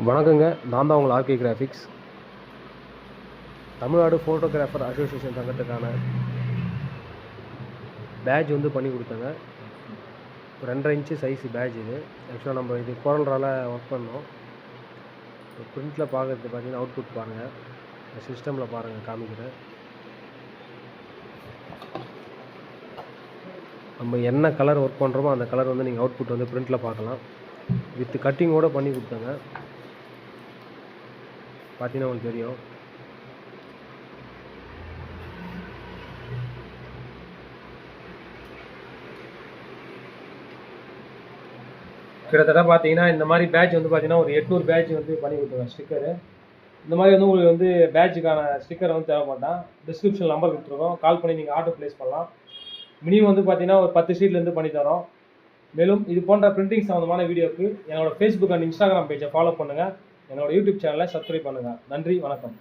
வணக்கங்க, நான் தான் உங்கள் RK graphics. Tamil Nadu photographer association சங்கத்துக்கான பேட்ஜ் வந்து பண்ணி கொடுத்தேங்க. 2.5 இன்ச்சு சைஸு பேட்ஜ் இது. ஆக்சுவலாக நம்ம இது கோரல்ரால் ஒர்க் பண்ணோம். பிரிண்டில் பார்க்குறது பார்த்தீங்கன்னா அவுட்புட் பாருங்கள், சிஸ்டமில் பாருங்கள் காமிக்கிறேன். நம்ம என்ன கலர் ஒர்க் பண்ணுறோமோ அந்த கலர் வந்து நீங்கள் அவுட்புட் வந்து பிரிண்டில் பார்க்கலாம். வித் கட்டிங்கோடு பண்ணி கொடுத்தேங்க. பார்த்தீங்கன்னா உங்களுக்கு தெரியும். கிட்டத்தட்ட பார்த்தீங்கன்னா இந்த மாதிரி பேட்ச் வந்து பார்த்தீங்கன்னா ஒரு 800 பேட்ச் வந்து பண்ணி கொடுத்துருவேன் ஸ்டிக்கரு. இந்த மாதிரி வந்து உங்களுக்கு வந்து பேட்சுக்கான ஸ்டிக்கர் வந்து தேவைப்பட்டால் டிஸ்கிரிப்ஷன் நம்பர் கொடுத்துருக்கோம், கால் பண்ணி நீங்கள் ஆர்டர் ப்ளேஸ் பண்ணலாம். மினிமம் வந்து பார்த்தீங்கன்னா ஒரு 10 ஷீட்லேருந்து பண்ணி தரோம். மேலும் இது போன்ற பிரிண்டிங் சம்மந்தமான வீடியோக்கு என்னோட ஃபேஸ்புக் அண்ட் இன்ஸ்டாகிராம் பேஜை ஃபாலோ பண்ணுங்கள். என்னோட யூடியூப் சேனலை சப்ஸ்கிரைப் பண்ணுங்கள். நன்றி, வணக்கம்.